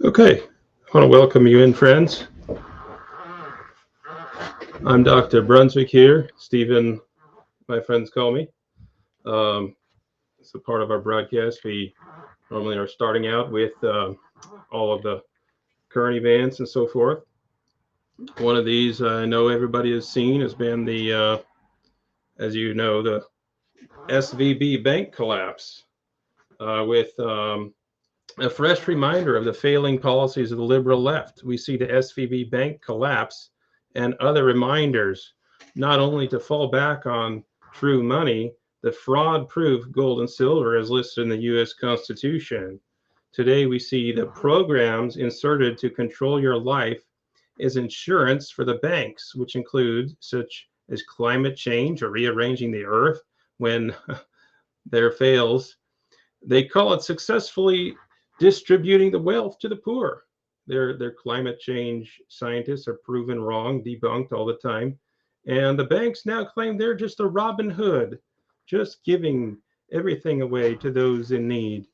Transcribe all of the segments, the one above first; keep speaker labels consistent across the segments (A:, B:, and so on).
A: Okay, I want to welcome you in, friends. I'm Dr. Brunswick here. Stephen, my friends call me. It's a part of our broadcast. We normally are starting out with all of the current events and so forth. One of these I know everybody has seen has been as you know, the SVB bank collapse with a fresh reminder of the failing policies of the liberal left. We see the SVB bank collapse and other reminders, not only to fall back on true money, the fraud-proof gold and silver as listed in the U.S. Constitution. Today, we see the programs inserted to control your life as insurance for the banks, which include such as climate change or rearranging the earth when there fails. They call it successfully distributing the wealth to the poor. Their climate change scientists are proven wrong, debunked all the time. And the banks now claim they're just a Robin Hood, just giving everything away to those in need.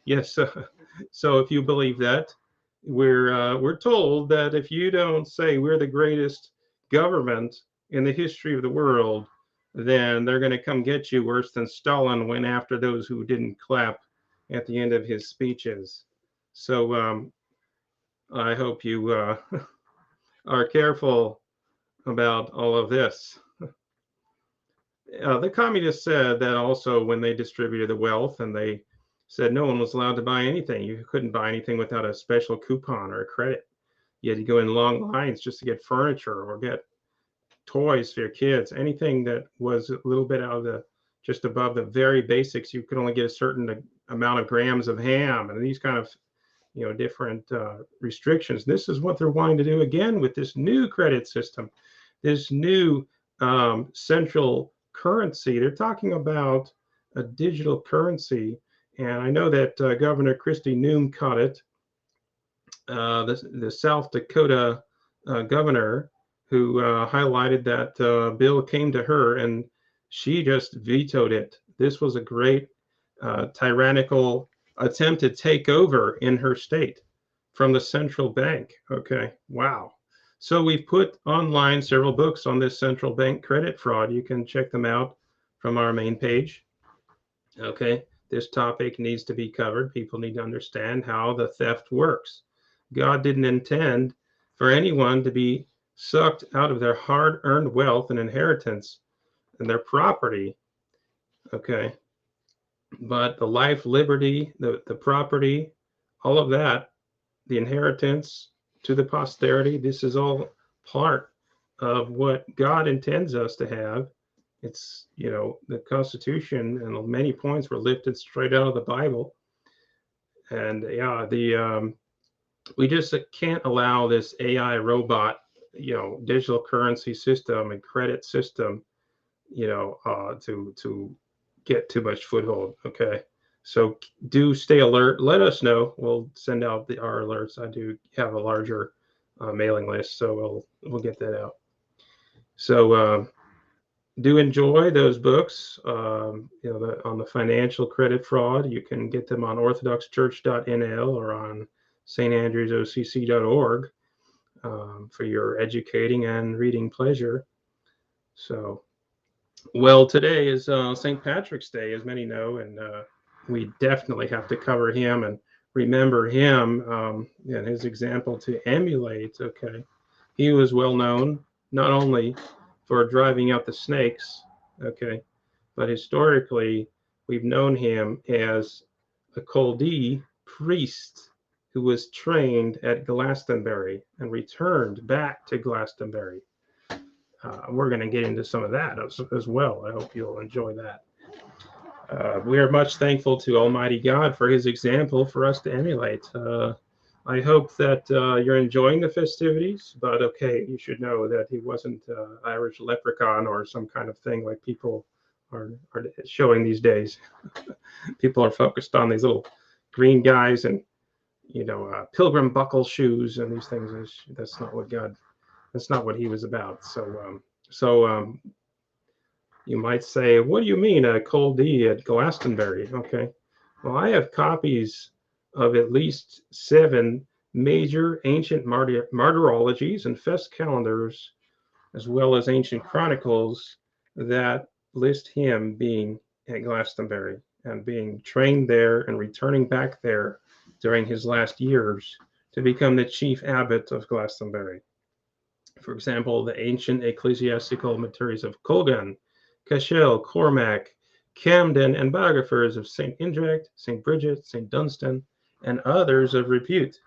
A: Yes. So if you believe that, we're told that if you don't say we're the greatest government in the history of the world, then they're going to come get you worse than Stalin went after those who didn't clap at the end of his speeches. So I hope you are careful about all of this. The communists said that also when they distributed the wealth, and they said no one was allowed to buy anything. You couldn't buy anything without a special coupon or a credit. You had to go in long lines just to get furniture or get toys for your kids. Anything that was a little bit out of the just above the very basics, you could only get a certain amount of grams of ham and these kind of different restrictions. This is what they're wanting to do again with this new credit system, this new central currency. They're talking about a digital currency, and I know that Governor Kristi Noem caught it. The South Dakota governor who highlighted that bill came to her and she just vetoed it. This was a great tyrannical attempt to take over in her state from the central bank. Okay, wow. So we've put online several books on this central bank credit fraud. You can check them out from our main page. Okay, this topic needs to be covered. People need to understand how the theft works. God didn't intend for anyone to be sucked out of their hard-earned wealth and inheritance and their property. Okay, but the life, liberty, the property, all of that, the inheritance to the posterity, this is all part of what God intends us to have. It's, the Constitution and many points were lifted straight out of the Bible. And yeah, we just can't allow this AI robot, digital currency system and credit system, to get too much foothold. Okay, so do stay alert. Let us know. We'll send out our alerts. I do have a larger mailing list, so we'll get that out. So do enjoy those books. On the financial credit fraud, you can get them on orthodoxchurch.nl or on standrewsocc.org for your educating and reading pleasure. So, well, today is St. Patrick's Day, as many know, and we definitely have to cover him and remember him and his example to emulate. Okay, he was well known not only for driving out the snakes, okay, but historically we've known him as a Chaldee priest who was trained at Glastonbury and returned back to Glastonbury. We're going to get into some of that as well. I hope you'll enjoy that. We are much thankful to Almighty God for his example for us to emulate. I hope that you're enjoying the festivities, but okay, you should know that he wasn't Irish leprechaun or some kind of thing like people are showing these days. People are focused on these little green guys and pilgrim buckle shoes and these things. That's not what God. That's not what he was about. So you might say, what do you mean a Chaldee at Glastonbury? Okay, well, I have copies of at least 7 major ancient martyrologies and fest calendars, as well as ancient chronicles that list him being at Glastonbury and being trained there and returning back there during his last years to become the chief abbot of Glastonbury. For example, the ancient ecclesiastical materials of Colgan, Cashel, Cormac, Camden, and biographers of St. Indrect, St. Bridget, St. Dunstan, and others of repute.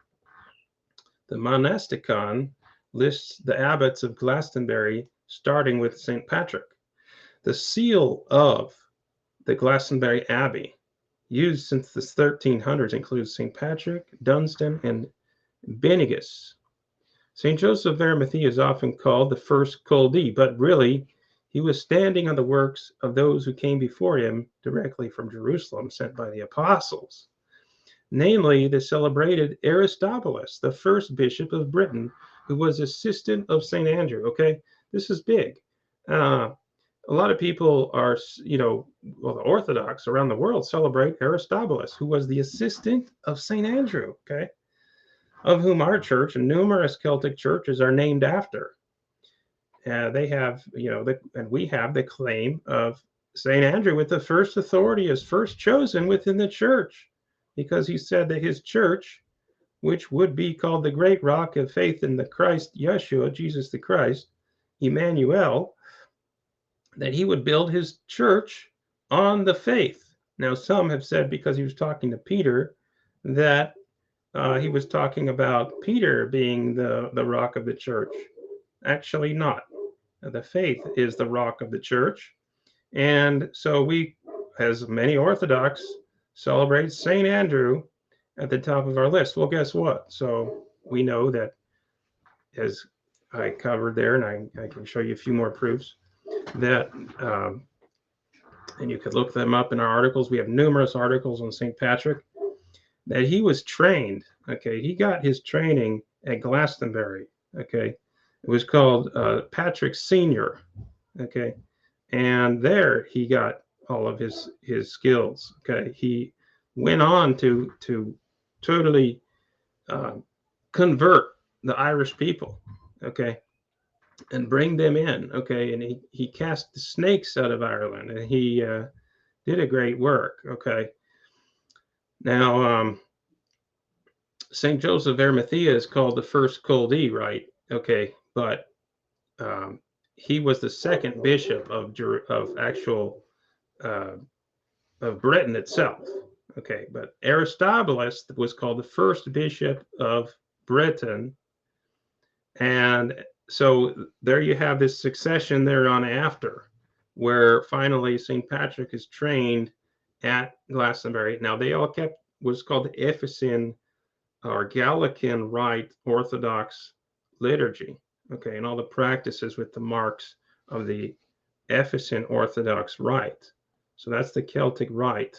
A: The Monasticon lists the abbots of Glastonbury, starting with St. Patrick. The seal of the Glastonbury Abbey, used since the 1300s, includes St. Patrick, Dunstan, and Benegus. St. Joseph of Arimathea is often called the first Culdee, but really, he was standing on the works of those who came before him directly from Jerusalem, sent by the apostles, namely the celebrated Aristobulus, the first bishop of Britain, who was assistant of St. Andrew. Okay, this is big. A lot of people are, the Orthodox around the world celebrate Aristobulus, who was the assistant of St. Andrew, okay, of whom our church and numerous Celtic churches are named after. They have, and we have the claim of St. Andrew with the first authority as first chosen within the church, because he said that his church, which would be called the great rock of faith in the Christ, Yeshua, Jesus the Christ, Emmanuel, that he would build his church on the faith. Now, some have said because he was talking to Peter that he was talking about Peter being the rock of the church. Actually, not. The faith is the rock of the church. And so we, as many Orthodox, celebrate St. Andrew at the top of our list. Well, guess what? So we know that, as I covered there, and I can show you a few more proofs, that, and you could look them up in our articles. We have numerous articles on St. Patrick, that he was trained. Okay, he got his training at Glastonbury. Okay, it was called Patrick Senior. Okay, and there he got all of his skills. Okay, he went on to totally convert the Irish people. Okay, and bring them in. Okay, and he cast the snakes out of Ireland, and he did a great work. Okay, now St. Joseph of Arimathea is called the first Culdee, right? Okay, but he was the second bishop of actual of Britain itself. Okay, but Aristobulus was called the first bishop of Britain, and so there you have this succession there on after, where finally St. Patrick is trained at Glastonbury. Now they all kept what's called the Ephesian or Gallican Rite Orthodox liturgy, okay, and all the practices with the marks of the Ephesian Orthodox Rite. So that's the Celtic Rite,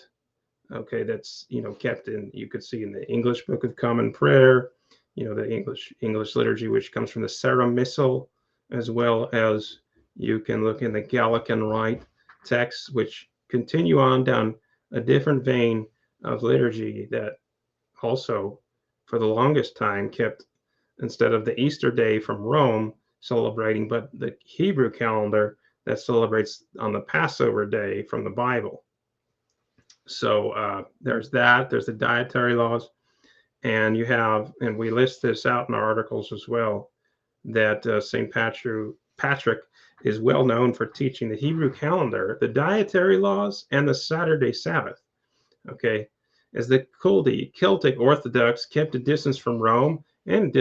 A: okay, that's, kept in, you could see in the English Book of Common Prayer, the English liturgy, which comes from the Sarum Missal, as well as you can look in the Gallican Rite texts, which continue on down a different vein of liturgy that also, for the longest time, kept, instead of the Easter day from Rome celebrating, but the Hebrew calendar that celebrates on the Passover day from the Bible. So there's that. There's the dietary laws. And you have, and we list this out in our articles as well, that St. Patrick is well known for teaching the Hebrew calendar, the dietary laws, and the Saturday Sabbath. Okay, as the Celtic Orthodox kept a distance from Rome and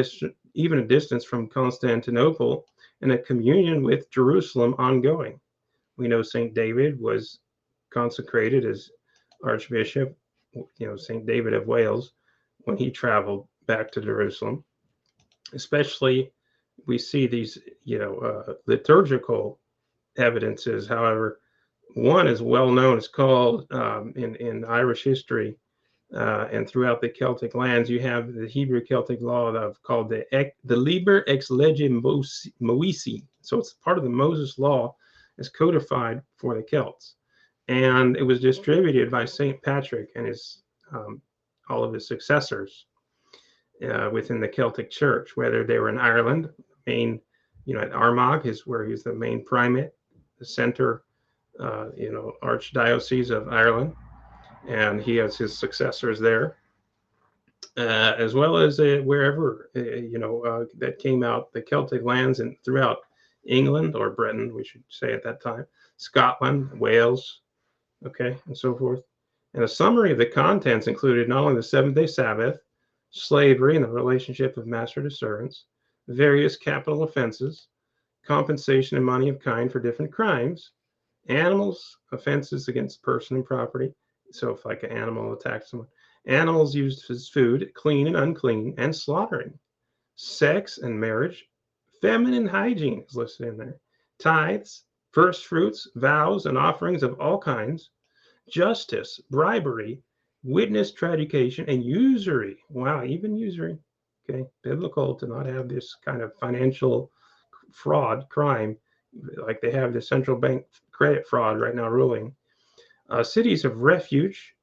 A: even a distance from Constantinople, and a communion with Jerusalem ongoing. We know St. David was consecrated as Archbishop, St. David of Wales, when he traveled back to Jerusalem. Especially, we see these, liturgical evidences. However, one is well known. It's called in Irish history and throughout the Celtic lands. You have the Hebrew Celtic law called the Liber ex lege Moisi. So it's part of the Moses law, is codified for the Celts, and it was distributed by St. Patrick and his all of his successors within the Celtic Church, whether they were in Ireland, main, at Armagh is where he's the main primate, the center, archdiocese of Ireland, and he has his successors there, as well as wherever, that came out, the Celtic lands and throughout England, or Britain, we should say at that time, Scotland, Wales, okay, and so forth. And a summary of the contents included not only the seventh-day Sabbath, slavery and the relationship of master to servants, various capital offenses, compensation in money of kind for different crimes, animals, offenses against person and property. So if like an animal attacks someone, animals used as food, clean and unclean, and slaughtering, sex and marriage, feminine hygiene is listed in there, tithes, first fruits, vows, and offerings of all kinds, justice, bribery, witness traducation, and usury. Wow, even usury. Okay, biblical to not have this kind of financial fraud, crime, like they have the central bank credit fraud right now ruling. Cities of refuge,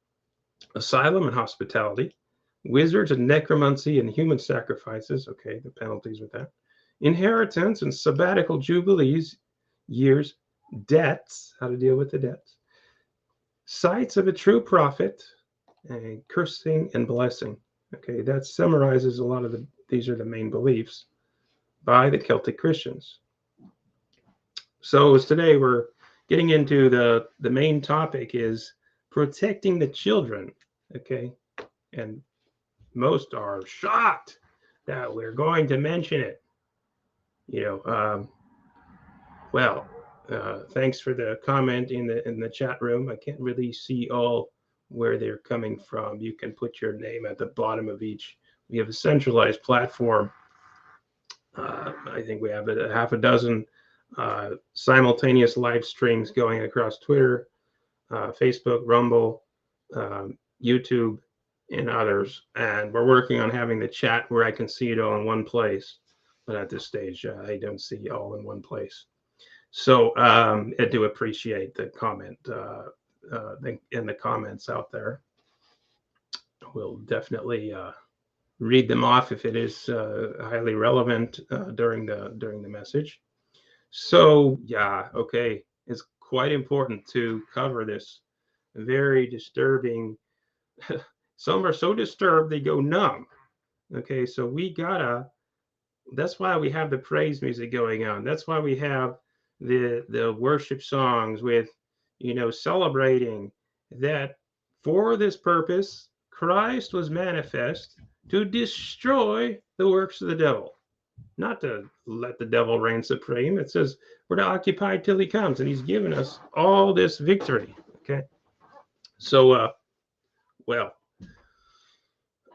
A: asylum and hospitality, wizards and necromancy and human sacrifices. Okay, the penalties with that. Inheritance and sabbatical jubilees, years, debts, how to deal with the debts. Sites of a true prophet, and cursing and blessing. Okay, that summarizes a lot of these are the main beliefs by the Celtic Christians. So as today we're getting into the main topic is protecting the children. Okay, and most are shocked that we're going to mention it. Thanks for the comment in the chat room. I can't really see all where they're coming from. You can put your name at the bottom of each. We have a centralized platform. I think we have a half a dozen simultaneous live streams going across Twitter, Facebook, Rumble, YouTube, and others. And we're working on having the chat where I can see it all in one place. But at this stage, I don't see it all in one place. So I do appreciate the comment in the comments out there. We'll definitely read them off if it is highly relevant during the message. So yeah, okay, it's quite important to cover this very disturbing. Some are so disturbed they go numb. Okay, so that's why we have the praise music going on. That's why we have the worship songs with, celebrating that for this purpose Christ was manifest to destroy the works of the devil, not to let the devil reign supreme. It says we're to occupy till he comes, and he's given us all this victory. Okay, so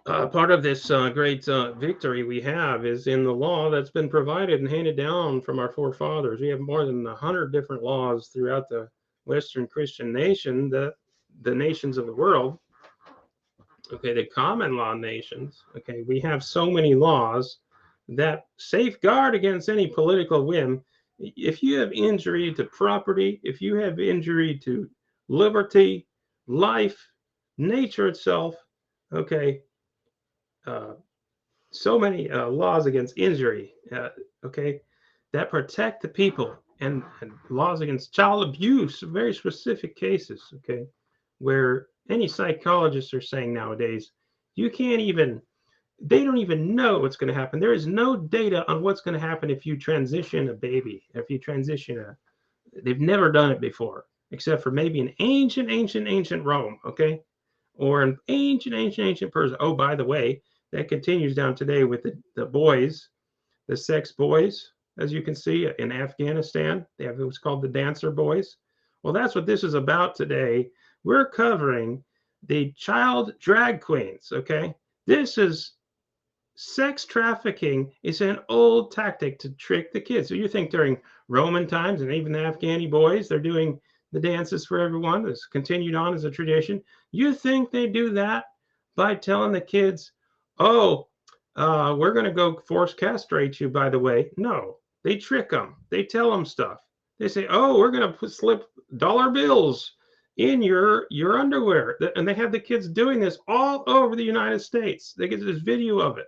A: part of this great victory we have is in the law that's been provided and handed down from our forefathers. We have more than 100 different laws throughout the Western Christian nation, the nations of the world. Okay, the common law nations. Okay, we have so many laws that safeguard against any political whim. If you have injury to property, if you have injury to liberty, life, nature itself, okay, so many laws against injury, okay, that protect the people, and laws against child abuse, very specific cases, okay, where any psychologists are saying nowadays, they don't even know what's going to happen. There is no data on what's going to happen if you transition a baby, if you transition they've never done it before, except for maybe an ancient Rome, okay, or an ancient Persia. Oh, by the way, that continues down today with the boys, the sex boys, as you can see in Afghanistan. They have what's called the dancer boys. Well, that's what this is about today. We're covering the child drag queens, okay? This is sex trafficking. Is an old tactic to trick the kids. So you think during Roman times and even the Afghani boys, they're doing the dances for everyone. It's continued on as a tradition. You think they do that by telling the kids, oh, we're going to go force castrate you, by the way. No, they trick them. They tell them stuff. They say, oh, we're going to slip dollar bills in your underwear. And they have the kids doing this all over the United States. They get this video of it.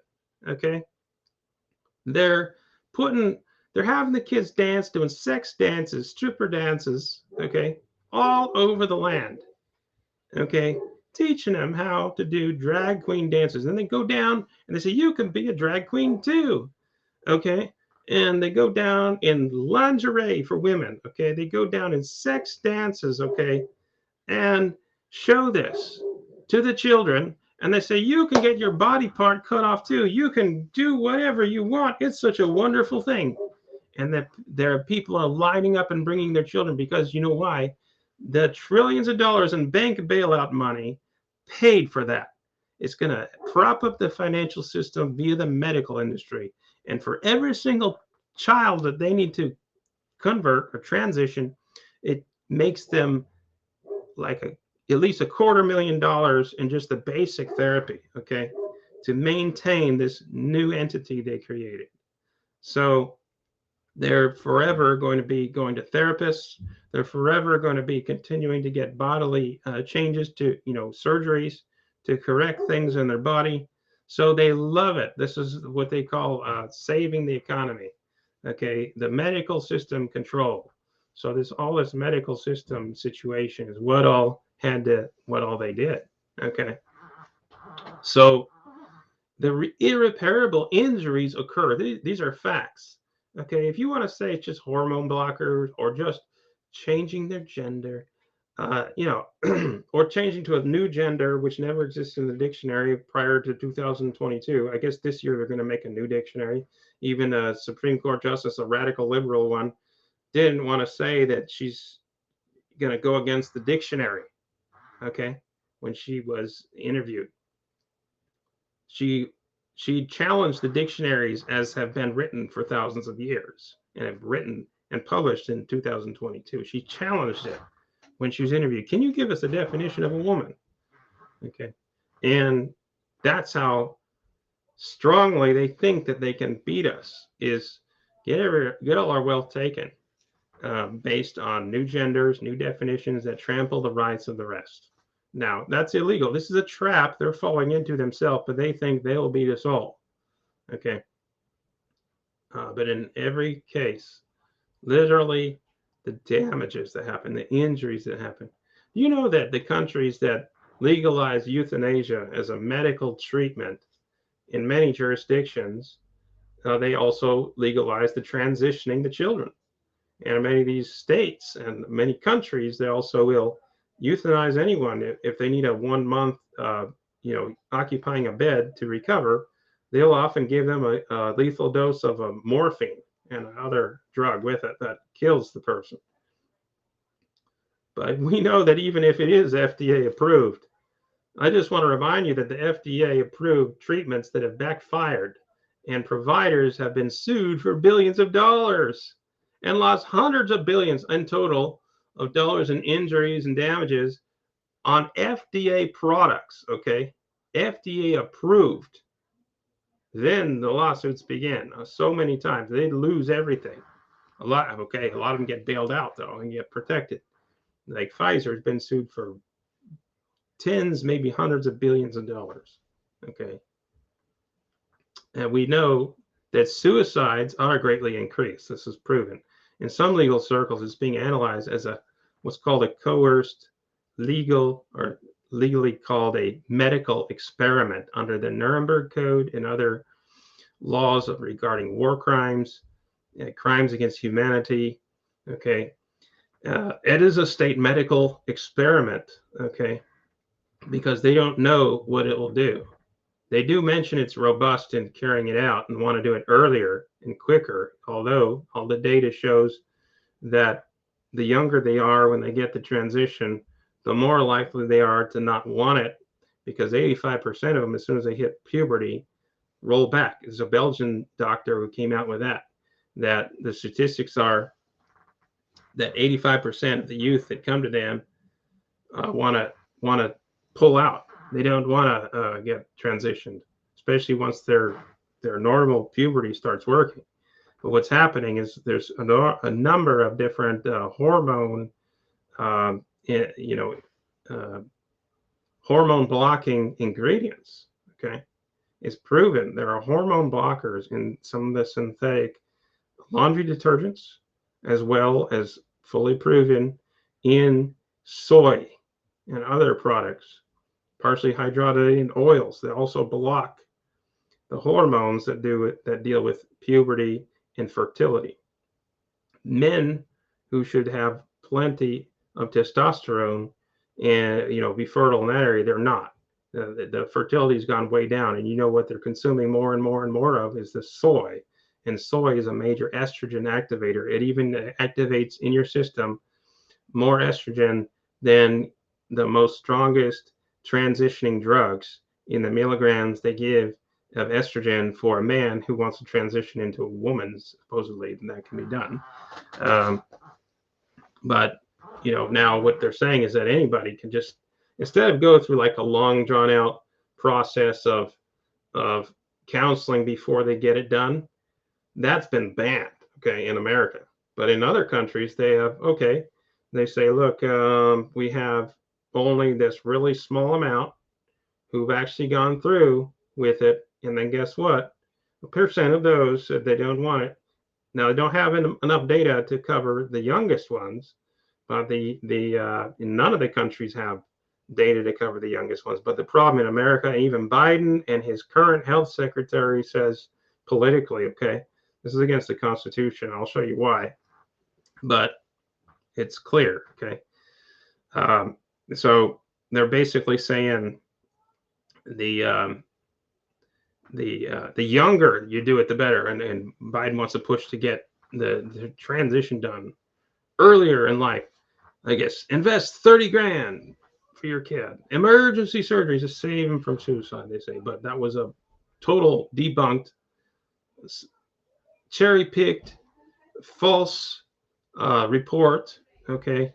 A: Okay. They're putting, they're having the kids dance, doing sex dances, stripper dances, okay, all over the land, okay, teaching them how to do drag queen dances. And they go down and they say, you can be a drag queen too, okay? And they go down in lingerie for women, okay? They go down in sex dances, okay? And show this to the children, and they say, you can get your body part cut off too. You can do whatever you want. It's such a wonderful thing. And that there are people are lining up and bringing their children, because you know why? The trillions of dollars in bank bailout money paid for that. It's going to prop up the financial system via the medical industry. And for every single child that they need to convert or transition, it makes them like at least $250,000 in just the basic therapy, okay, to maintain this new entity they created. So they're forever going to be going to therapists. They're forever going to be continuing to get bodily changes to, surgeries to correct things in their body. So they love it. This is what they call saving the economy. Okay, the medical system control. So all this medical system situation is what all they did. Okay, so the irreparable injuries occur. These are facts. Okay, if you want to say it's just hormone blockers or just changing their gender, or changing to a new gender which never existed in the dictionary prior to 2022. I guess this year they're going to make a new dictionary. Even a Supreme Court justice, a radical liberal one, didn't want to say that she's going to go against the dictionary. Okay, when she was interviewed, she challenged the dictionaries as have been written for thousands of years and have written and published in 2022. She challenged it when she was interviewed. Can you give us a definition of a woman? Okay. And that's how strongly they think that they can beat us, is get all our wealth taken based on new genders, new definitions that trample the rights of the rest. Now, that's illegal. This is a trap they're falling into themselves, but they think they'll beat us all. Okay. But in every case, literally the damages that happen, the injuries that happen. You know that the countries that legalize euthanasia as a medical treatment, in many jurisdictions, they also legalize the transitioning the children. And in many of these states and many countries, they also will euthanize anyone if they need a 1 month, occupying a bed to recover. They'll often give them a lethal dose of a morphine and another drug with it that kills the person. But we know that even if it is FDA approved, I just want to remind you that the FDA approved treatments that have backfired, and providers have been sued for billions of dollars and lost hundreds of billions in total of dollars in injuries and damages on FDA products, okay? FDA approved. Then the lawsuits began so many times. They'd lose everything. A lot of them get bailed out, though, and get protected. Like Pfizer's been sued for tens, maybe hundreds of billions of dollars, okay? And we know that suicides are greatly increased. This is proven. In some legal circles, it's being analyzed as what's called a coerced legal, or legally called a medical experiment under the Nuremberg Code and other laws regarding war crimes, crimes against humanity. Okay, it is a state medical experiment. Okay, because they don't know what it will do. They do mention it's robust in carrying it out and want to do it earlier and quicker, although all the data shows that the younger they are when they get the transition, the more likely they are to not want it, because 85% of them, as soon as they hit puberty, roll back. There's a Belgian doctor who came out with that the statistics are that 85% of the youth that come to them want to pull out. They don't want to get transitioned, especially once their normal puberty starts working. But what's happening is there's a number of different hormone you know, hormone blocking ingredients. Okay, it's proven there are hormone blockers in some of the synthetic laundry detergents, as well as fully proven in soy and other products, partially hydrogenated oils that also block the hormones that deal with puberty and fertility. Men who should have plenty of testosterone and be fertile in that area, they're not. The fertility's gone way down, and what they're consuming more and more and more of is the soy. And soy is a major estrogen activator. It even activates in your system more estrogen than the most strongest transitioning drugs in the milligrams they give of estrogen for a man who wants to transition into a woman. Supposedly that can be done. But now what they're saying is that anybody can just, instead of go through like a long drawn out process of counseling before they get it done, that's been banned, okay, in America. But in other countries, they have, okay, they say, look, we have only this really small amount who've actually gone through with it. And then guess what? A percent of those said they don't want it. Now, they don't have enough data to cover the youngest ones, but none of the countries have data to cover the youngest ones. But the problem in America, even Biden and his current health secretary says politically, okay, this is against the Constitution. I'll show you why. But it's clear, okay? So they're basically saying the younger you do it, the better. And Biden wants to push to get the transition done earlier in life. I guess invest 30 grand for your kid. Emergency surgery to save him from suicide, they say. But that was a total debunked, cherry-picked, false report, okay,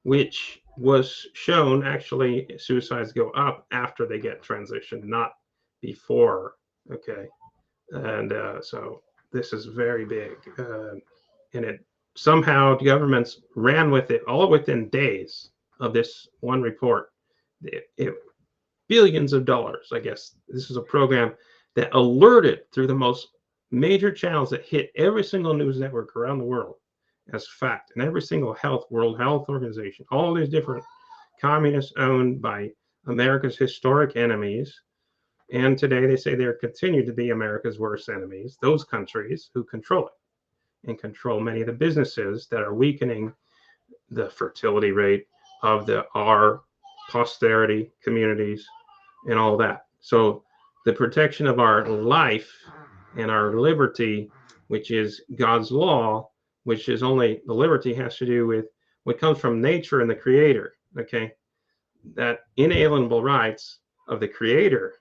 A: which was shown actually suicides go up after they get transitioned, not before, okay. And so this is very big, and it somehow governments ran with it all within days of this one report. Billions of dollars, I guess. This is a program that alerted through the most major channels that hit every single news network around the world as fact, and every single World Health Organization, all these different communists owned by America's historic enemies. And today they say they continue to be America's worst enemies, those countries who control it and control many of the businesses that are weakening the fertility rate of our posterity communities and all that. So the protection of our life and our liberty, which is God's law, which is only the liberty has to do with what comes from nature and the creator, okay? That inalienable rights of the creator,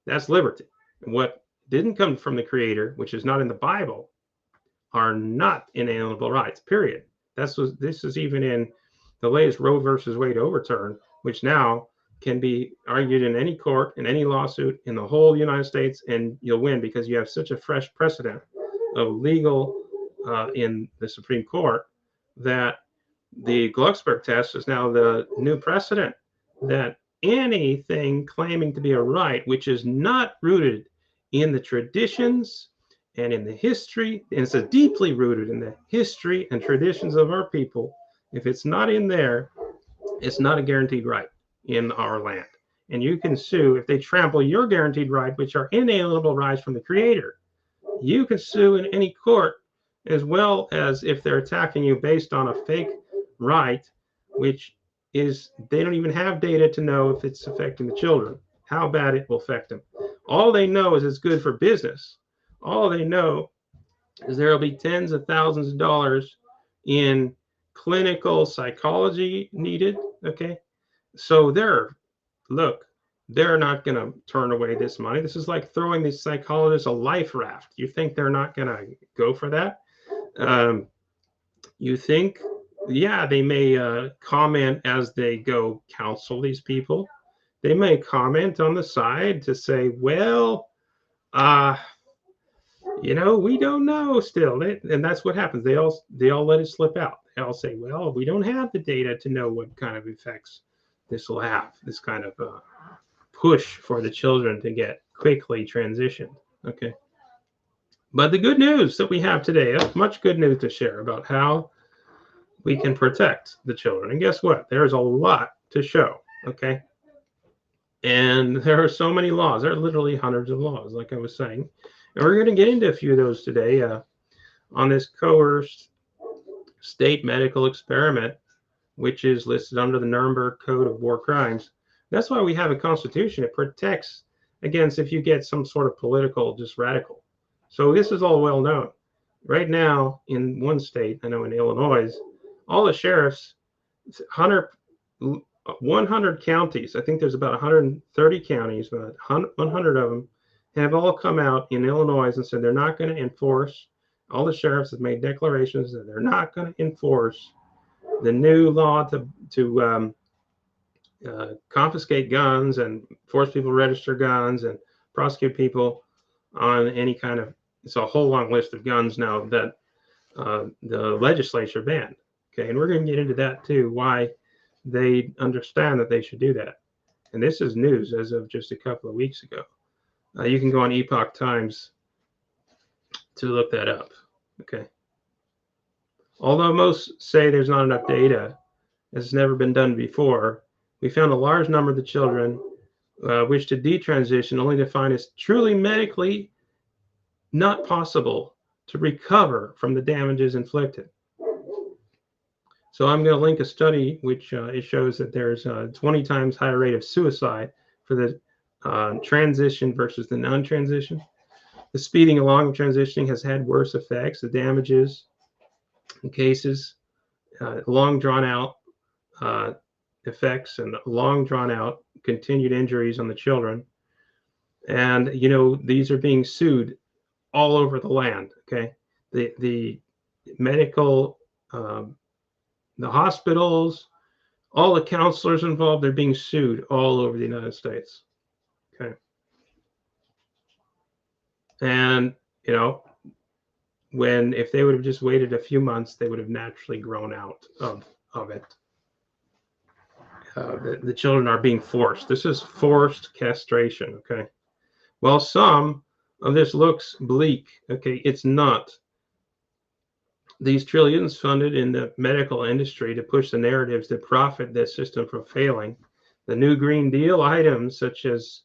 A: that's liberty. And what didn't come from the creator, which is not in the Bible, are not inalienable rights, period. This is even in the latest Roe versus Wade overturn, which now can be argued in any court, in any lawsuit in the whole United States, and you'll win because you have such a fresh precedent of legal in the Supreme Court that the Glucksberg test is now the new precedent that anything claiming to be a right, which is not rooted in the traditions and in the history, and it's deeply rooted in the history and traditions of our people, if it's not in there, it's not a guaranteed right in our land. And you can sue if they trample your guaranteed right, which are inalienable rights from the creator. You can sue in any court, as well as if they're attacking you based on a fake right, which is they don't even have data to know if it's affecting the children, how bad it will affect them. All they know is it's good for business. All they know is there will be tens of thousands of dollars in clinical psychology needed, okay? So they're not going to turn away this money. This is like throwing these psychologists a life raft. You think they're not going to go for that? You think, yeah, they may comment as they go counsel these people. They may comment on the side to say, well, We don't know still. And that's what happens. They all let it slip out. They all say, well, we don't have the data to know what kind of effects this will have, this kind of push for the children to get quickly transitioned. Okay. But the good news that we have today, much good news to share about how we can protect the children. And guess what? There's a lot to show. Okay. And there are so many laws. There are literally hundreds of laws, like I was saying. And we're going to get into a few of those today on this coerced state medical experiment, which is listed under the Nuremberg Code of War Crimes. That's why we have a constitution. It protects against if you get some sort of political, just radical. So this is all well known. Right now, in one state, I know in Illinois, all the sheriffs, 100 counties, I think there's about 130 counties, but 100 of them have all come out in Illinois and said they're not going to enforce. All the sheriffs have made declarations that they're not going to enforce the new law to confiscate guns and force people to register guns and prosecute people on any kind of. It's a whole long list of guns now that the legislature banned. Okay, and we're going to get into that too. Why they understand that they should do that. And this is news as of just a couple of weeks ago. You can go on Epoch Times to look that up. Okay. Although most say there's not enough data, as it's never been done before, we found a large number of the children wish to detransition, only to find it's truly medically not possible to recover from the damages inflicted. So I'm going to link a study which it shows that there's a 20 times higher rate of suicide for the transition versus the non-transition. The speeding along of transitioning has had worse effects. The damages in cases, long drawn out effects and long drawn out continued injuries on the children. And, these are being sued all over the land. Okay. The medical, the hospitals, all the counselors involved, they're being sued all over the United States. Okay. And, if they would have just waited a few months, they would have naturally grown out of it. The children are being forced. This is forced castration. Okay. Well, some of this looks bleak. Okay. It's not. These trillions funded in the medical industry to push the narratives that profit this system from failing. The new Green Deal items such as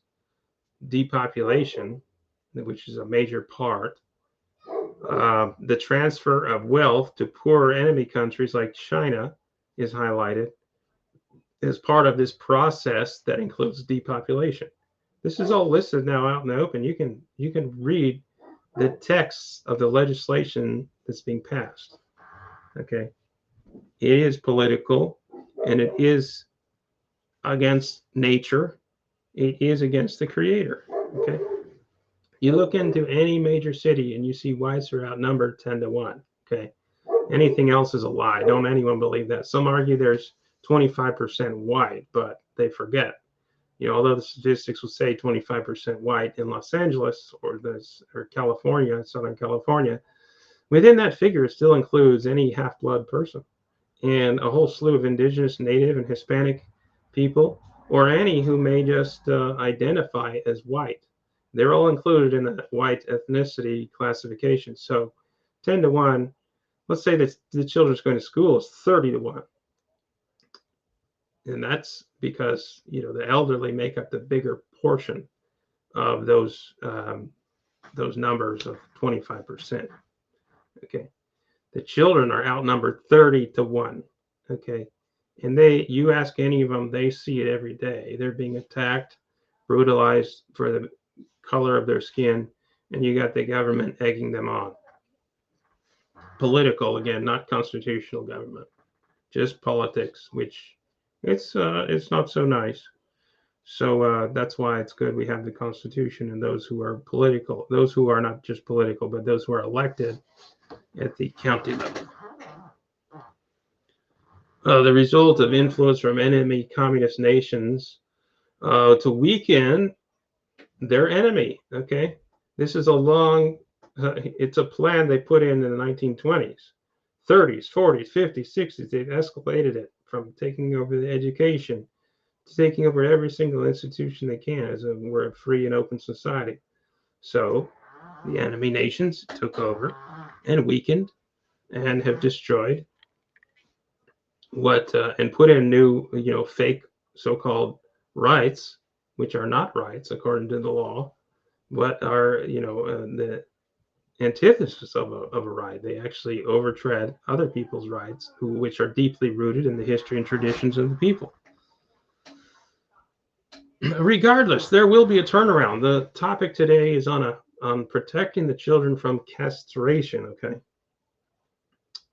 A: depopulation, which is a major part, the transfer of wealth to poorer enemy countries like China is highlighted as part of this process that includes depopulation. This is all listed now out in the open. You can read the texts of the legislation that's being passed. Okay, it is political, and it is against nature. It is against the Creator. Okay. You look into any major city and you see whites are outnumbered 10 to 1. Okay. Anything else is a lie. Don't anyone believe that. Some argue there's 25% white, but they forget. Although the statistics will say 25% white in Los Angeles or California, Southern California, within that figure it still includes any half-blood person and a whole slew of indigenous, native, and Hispanic people, or any who may just identify as white. They're all included in the white ethnicity classification. So 10 to 1, let's say that the children's going to school is 30 to 1. And that's because, the elderly make up the bigger portion of those numbers of 25%. Okay. The children are outnumbered 30 to 1. Okay. And you ask any of them, they see it every day. They're being attacked, brutalized for the color of their skin, and you got the government egging them on. Political, again, not constitutional government, just politics, which it's not so nice. So that's why it's good we have the Constitution, and those who are political, those who are not just political, but those who are elected at the county level. The result of influence from enemy communist nations to weaken their enemy. Okay, this is a long It's a plan they put in the 1920s, 30s, 40s, 50s, 60s. They've escalated it from taking over the education to taking over every single institution they can, as we're a free and open society. So the enemy nations took over and weakened and have destroyed what and put in new, fake so-called rights, which are not rights according to the law, but are, the antithesis of a right. They actually overtread other people's rights, which are deeply rooted in the history and traditions of the people. Regardless, there will be a turnaround. The topic today is on protecting the children from castration. Okay,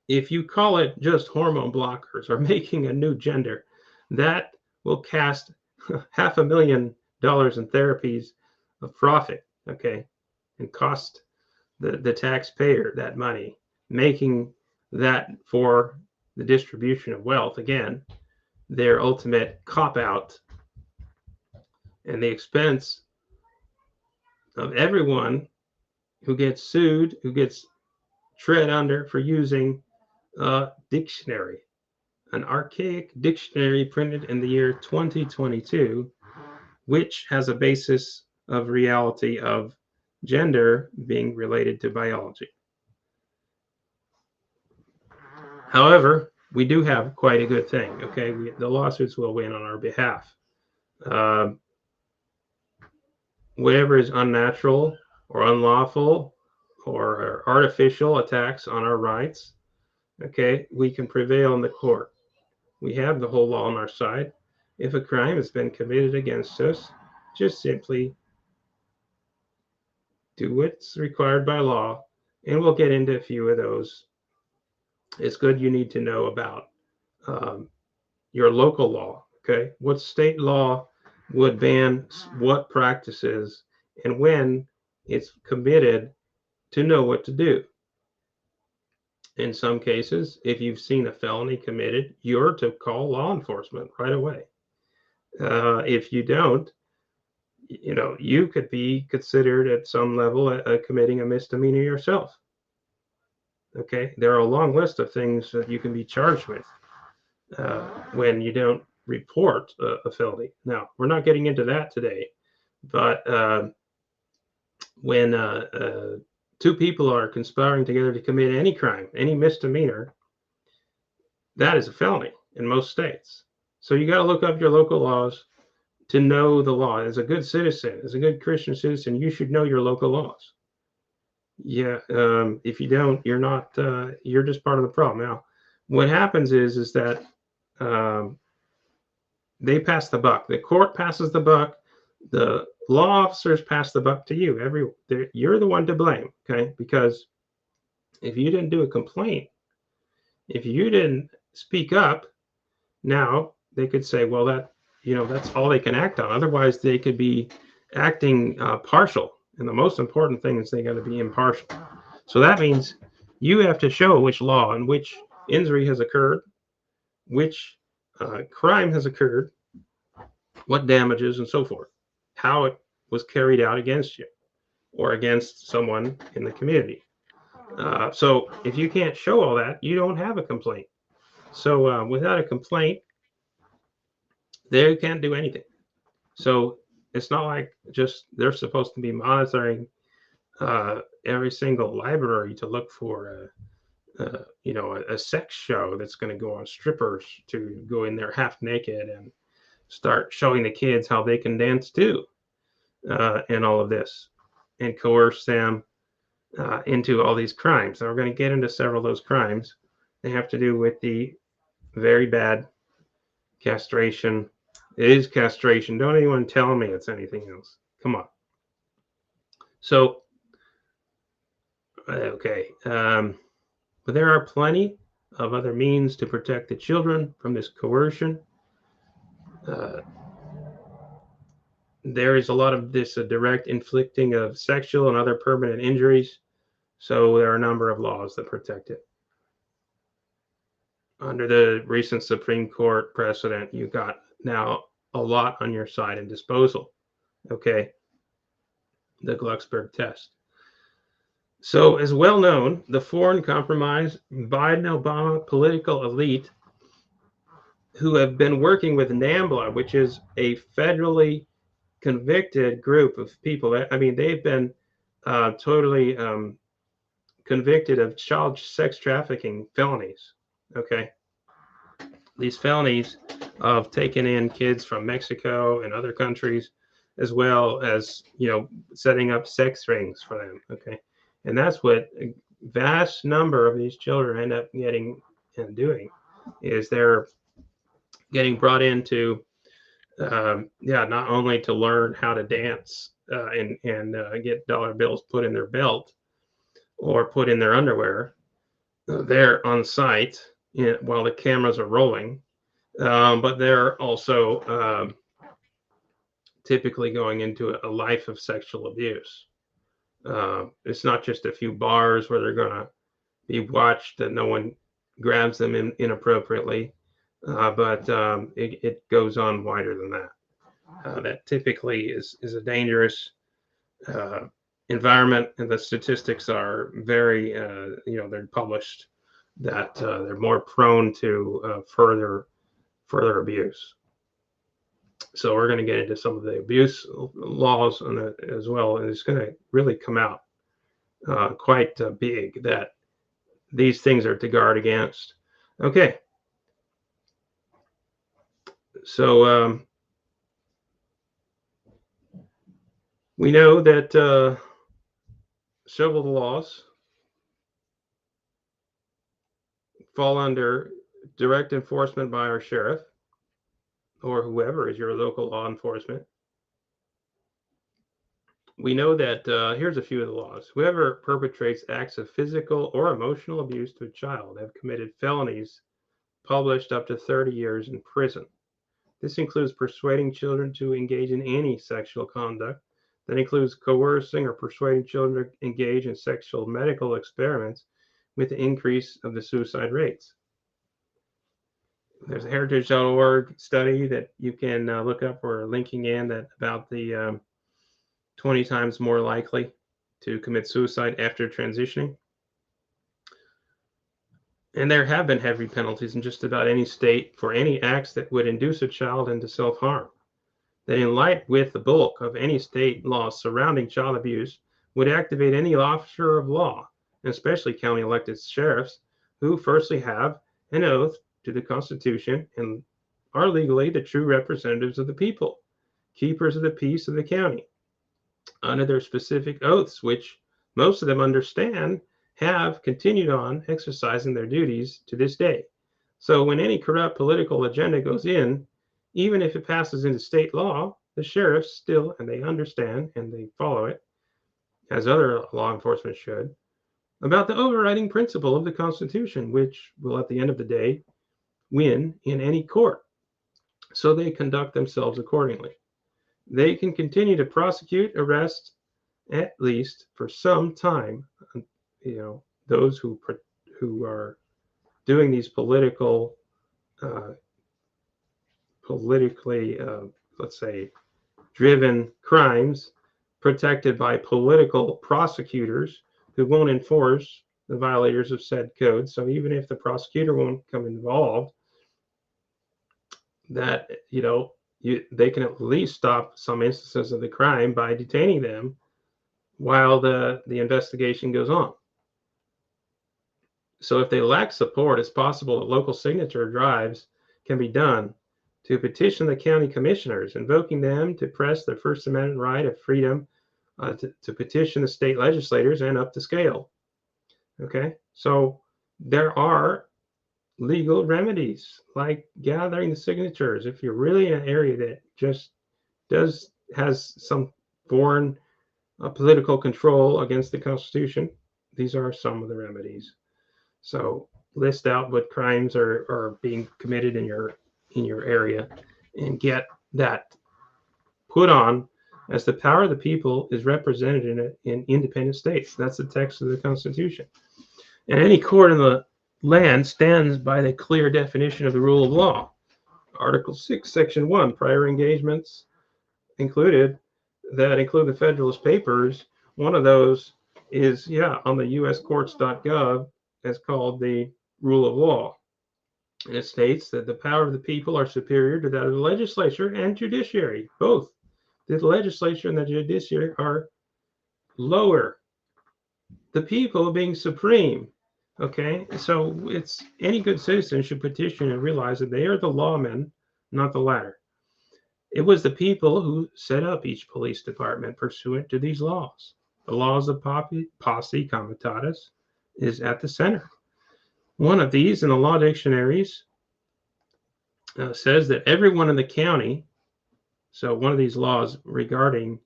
A: if you call it just hormone blockers or making a new gender, that will cast $500,000 in therapies of profit. Okay, and cost the taxpayer that money, making that for the distribution of wealth, again, their ultimate cop out and the expense of everyone who gets sued, who gets tread under for using a dictionary, an archaic dictionary printed in the year 2022, which has a basis of reality of gender being related to biology. However, we do have quite a good thing. Okay, the lawsuits will win on our behalf. Whatever is unnatural or unlawful or artificial attacks on our rights, okay, we can prevail in the court. We have the whole law on our side. If a crime has been committed against us, just simply do what's required by law, and we'll get into a few of those. It's good you need to know about your local law. Okay, what state law would ban what practices, and when it's committed, to know what to do. In some cases, if you've seen a felony committed, you're to call law enforcement right away. If you don't, you could be considered at some level committing a misdemeanor yourself. Okay, there are a long list of things that you can be charged with when you don't report a felony. Now, we're not getting into that today, but when two people are conspiring together to commit any crime, any misdemeanor, that is a felony in most states. So you got to look up your local laws to know the law. As a good citizen, as a good Christian citizen, you should know your local laws. Yeah, if you don't, you're not. You're just part of the problem. Now, what happens is that they pass the buck. The court passes the buck. The law officers pass the buck to you. You're the one to blame. Okay, because if you didn't do a complaint, if you didn't speak up, now they could say, well, that's all they can act on. Otherwise, they could be acting partial. And the most important thing is they got to be impartial. So that means you have to show which law and which injury has occurred, which crime has occurred, what damages, and so forth, how it was carried out against you or against someone in the community. So if you can't show all that, you don't have a complaint. So without a complaint, they can't do anything. So it's not like just they're supposed to be monitoring every single library to look for a sex show that's going to go on strippers to go in there half naked and start showing the kids how they can dance too, and all of this, and coerce them into all these crimes. Now we're going to get into several of those crimes. They have to do with the very bad castration. It is castration. Don't anyone tell me it's anything else. Come on. So, okay. But there are plenty of other means to protect the children from this coercion. There is a lot of this direct inflicting of sexual and other permanent injuries. So there are a number of laws that protect it. Under the recent Supreme Court precedent, you got now a lot on your side in disposal. Okay. The Glucksberg test. So, as well known, the foreign compromise Biden-Obama political elite who have been working with NAMBLA, which is a federally convicted group of people. I mean, they've been totally convicted of child sex trafficking felonies. Okay, these felonies of taking in kids from Mexico and other countries, as well as setting up sex rings for them. Okay, and that's what a vast number of these children end up getting and doing, is they're getting brought into not only to learn how to dance and get dollar bills put in their belt or put in their underwear there on site while the cameras are rolling, but they're also typically going into a life of sexual abuse. It's not just a few bars where they're going to be watched that no one grabs them inappropriately, but it goes on wider than that. That typically is a dangerous environment, and the statistics are very, they're published that they're more prone to further abuse. So we're going to get into some of the abuse laws on it as well, and it's going to really come out quite big that these things are to guard against. Okay, so we know that civil laws fall under direct enforcement by our sheriff or whoever is your local law enforcement. We know that here's a few of the laws. Whoever perpetrates acts of physical or emotional abuse to a child have committed felonies published up to 30 years in prison. This includes persuading children to engage in any sexual conduct. That includes coercing or persuading children to engage in sexual medical experiments, with the increase of the suicide rates. There's a heritage.org study that you can look up or linking in that about the 20 times more likely to commit suicide after transitioning. And there have been heavy penalties in just about any state for any acts that would induce a child into self-harm. That in light with the bulk of any state laws surrounding child abuse would activate any officer of law, and especially county elected sheriffs, who firstly have an oath to the Constitution and are legally the true representatives of the people, keepers of the peace of the county. Under their specific oaths, which most of them understand, have continued on exercising their duties to this day. So when any corrupt political agenda goes in, even if it passes into state law, the sheriffs still, and they understand and they follow it, as other law enforcement should, about the overriding principle of the Constitution, which will at the end of the day win in any court. So they conduct themselves accordingly. They can continue to prosecute, arrest, at least for some time, those who are doing these politically, let's say, driven crimes, protected by political prosecutors who won't enforce the violators of said code. So even if the prosecutor won't come involved, that they can at least stop some instances of the crime by detaining them while the investigation goes on. So if they lack support, it's possible that local signature drives can be done to petition the county commissioners, invoking them to press their First Amendment right of freedom to petition the state legislators and up the scale. Okay, so there are legal remedies like gathering the signatures. If you're really in an area that just has some foreign political control against the Constitution, these are some of the remedies. So list out what crimes are being committed in your area and get that put on as the power of the people is represented in independent states. That's the text of the Constitution. And any court in the land stands by the clear definition of the rule of law. Article 6, Section 1, prior engagements include the Federalist Papers. One of those is, on the uscourts.gov, as called the rule of law. And it states that the power of the people are superior to that of the legislature and judiciary. Both the legislature and the judiciary are lower. The people being supreme. Okay, so it's any good citizen should petition and realize that they are the lawmen, not the latter. It was the people who set up each police department pursuant to these laws. The laws of posse comitatus is at the center. One of these in the law dictionaries says that everyone in the county, so one of these laws regarding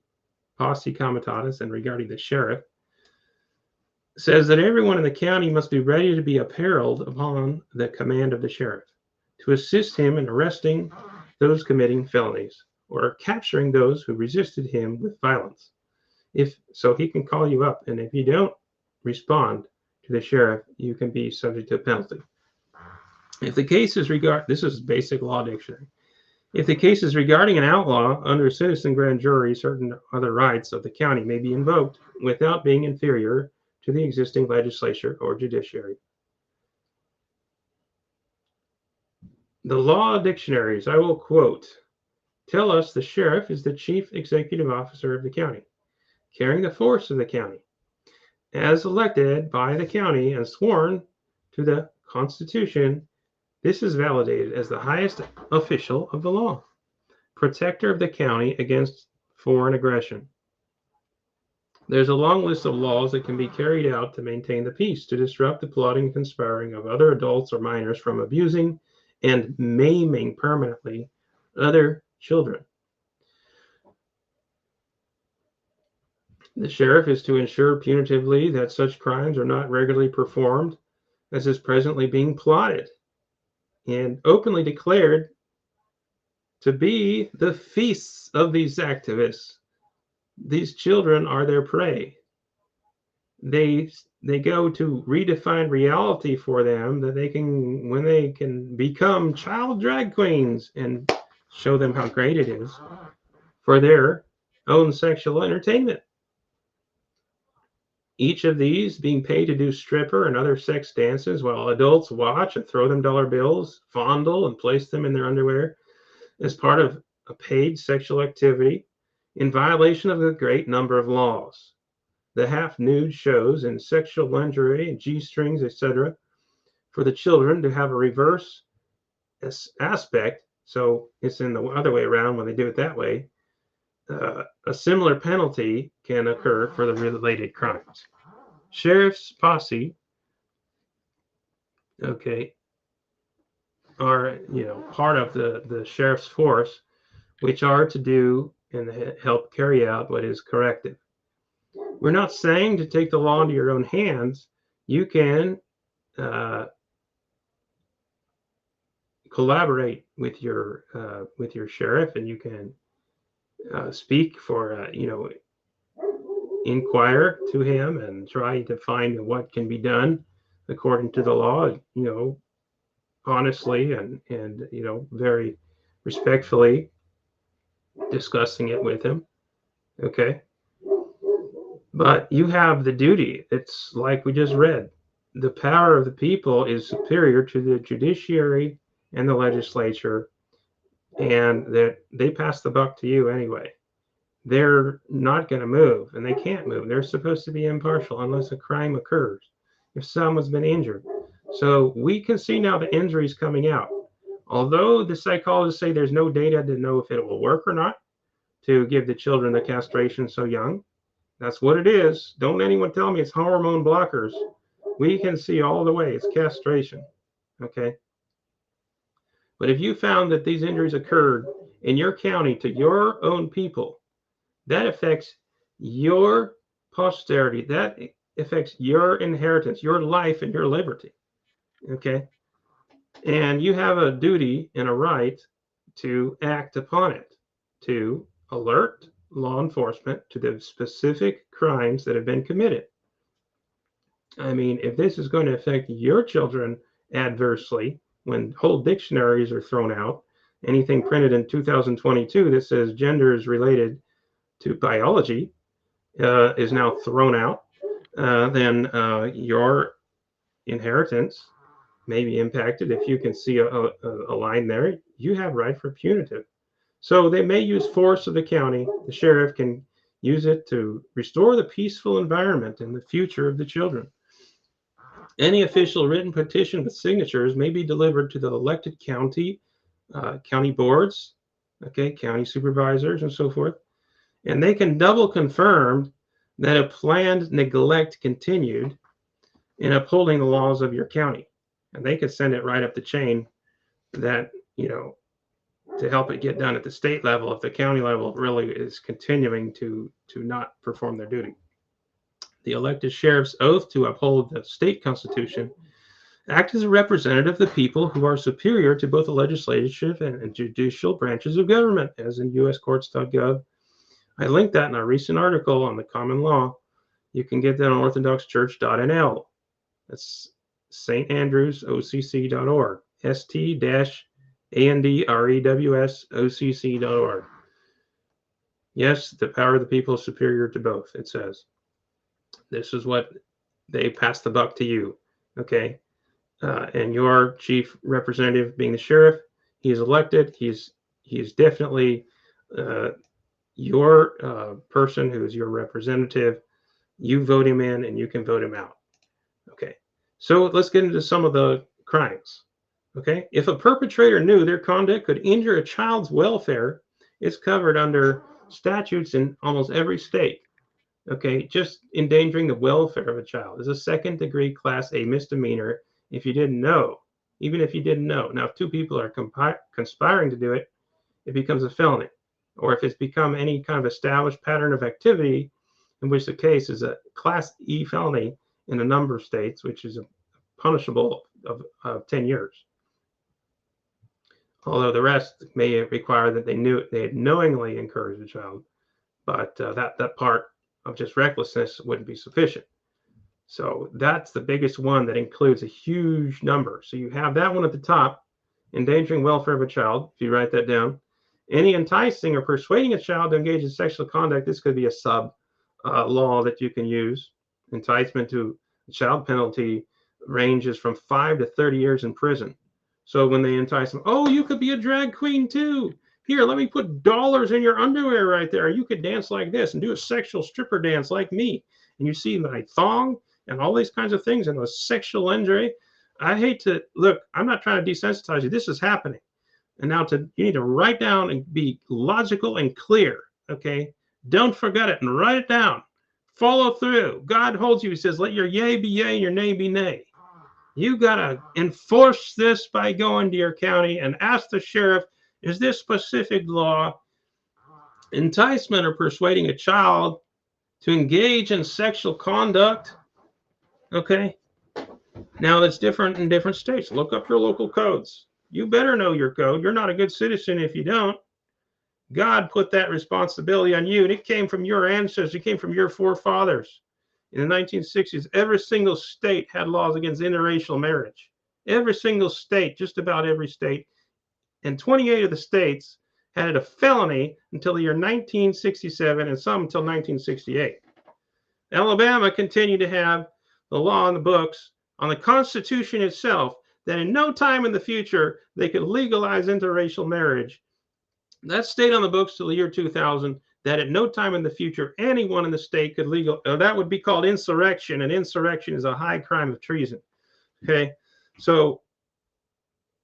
A: posse comitatus and regarding the sheriff, says that everyone in the county must be ready to be apparelled upon the command of the sheriff to assist him in arresting those committing felonies or capturing those who resisted him with violence. So he can call you up, and if you don't respond to the sheriff, you can be subject to a penalty. If the case is this is basic law dictionary. If the case is regarding an outlaw under citizen grand jury, certain other rights of the county may be invoked without being inferior to the existing legislature or judiciary. The law dictionaries, I will quote, tell us the sheriff is the chief executive officer of the county, carrying the force of the county, as elected by the county and sworn to the Constitution. This is validated as the highest official of the law, protector of the county against foreign aggression. There's a long list of laws that can be carried out to maintain the peace, to disrupt the plotting and conspiring of other adults or minors from abusing and maiming permanently other children. The sheriff is to ensure punitively that such crimes are not regularly performed as is presently being plotted and openly declared to be the feasts of these activists. These children are their prey. They go to redefine reality for them that when they can become child drag queens and show them how great it is for their own sexual entertainment. Each of these being paid to do stripper and other sex dances while adults watch and throw them dollar bills, fondle and place them in their underwear as part of a paid sexual activity in violation of a great number of laws. The half-nude shows in sexual lingerie and G-strings, etc., for the children to have a reverse aspect, so it's in the other way around when they do it that way. A similar penalty can occur for the related crimes. Sheriff's posse, okay, are part of the sheriff's force, which are to do and help carry out what is corrective. We're not saying to take the law into your own hands. You can collaborate with your sheriff, and you can speak for inquire to him and try to find what can be done according to the law. Honestly and very respectfully discussing it with him. Okay. But you have the duty. It's like we just read. The power of the people is superior to the judiciary and the legislature, and that they pass the buck to you anyway. They're not going to move, and they can't move. They're supposed to be impartial unless a crime occurs, if someone's been injured. So we can see now the injuries coming out. Although the psychologists say there's no data to know if it will work or not to give the children the castration so young. That's what it is. Don't anyone tell me it's hormone blockers. We can see all the way it's castration. Okay. But if you found that these injuries occurred in your county to your own people, that affects your posterity. That affects your inheritance, your life, and your liberty. Okay. And you have a duty and a right to act upon it, to alert law enforcement to the specific crimes that have been committed. I mean, if this is going to affect your children adversely, when whole dictionaries are thrown out, anything printed in 2022 that says gender is related to biology is now thrown out. then your inheritance may be impacted. If you can see a line there, you have right for punitive. So they may use force of the county. The sheriff can use it to restore the peaceful environment and the future of the children. Any official written petition with signatures may be delivered to the elected county boards, okay, county supervisors, and so forth, and they can double confirm that a planned neglect continued in upholding the laws of your county, and they could send it right up the chain that to help it get done at the state level if the county level really is continuing to not perform their duty. The elected sheriff's oath to uphold the state constitution act as a representative of the people who are superior to both the legislative and judicial branches of government, as in uscourts.gov. I linked that in a recent article on the common law. You can get that on orthodoxchurch.nl. That's standrewsocc.org. st-andrewsocc.org. Yes, the power of the people is superior to both, it says. This is what they pass the buck to you, okay? And your chief representative, being the sheriff, he's elected. He's definitely your person who is your representative. You vote him in, and you can vote him out. Okay. So let's get into some of the crimes. Okay. If a perpetrator knew their conduct could injure a child's welfare, it's covered under statutes in almost every state. Okay. Just endangering the welfare of a child is a second-degree Class A misdemeanor. If you didn't know, even if you didn't know. Now, if two people are conspiring to do it, it becomes a felony. Or if it's become any kind of established pattern of activity, in which the case is a Class E felony in a number of states, which is punishable of 10 years. Although the rest may require that they had knowingly encouraged the child, but that part of just recklessness wouldn't be sufficient. So that's the biggest one that includes a huge number. So you have that one at the top, endangering welfare of a child, if you write that down. Any enticing or persuading a child to engage in sexual conduct, this could be a sub law that you can use. Enticement to a child penalty ranges from 5 to 30 years in prison. So when they entice them, oh, you could be a drag queen too. Here, let me put dollars in your underwear right there. You could dance like this and do a sexual stripper dance like me. And you see my thong and all these kinds of things and a sexual lingerie. I hate to look, I'm not trying to desensitize you. This is happening. And now you need to write down and be logical and clear. Okay. Don't forget it and write it down. Follow through. God holds you. He says, let your yea be yea and your nay be nay. You got to enforce this by going to your county and ask the sheriff, is this specific law enticement or persuading a child to engage in sexual conduct? Okay. Now that's different in different states. Look up your local codes. You better know your code. You're not a good citizen if you don't. God put that responsibility on you, and it came from your ancestors. It came from your forefathers. In the 1960s, every single state had laws against interracial marriage. Every single state, just about every state. And 28 of the states had it a felony until the year 1967, and some until 1968. Alabama continued to have the law in the books on the Constitution itself that in no time in the future they could legalize interracial marriage. That stayed on the books till the year 2000, that at no time in the future anyone in the state could that would be called insurrection, and insurrection is a high crime of treason. Okay, so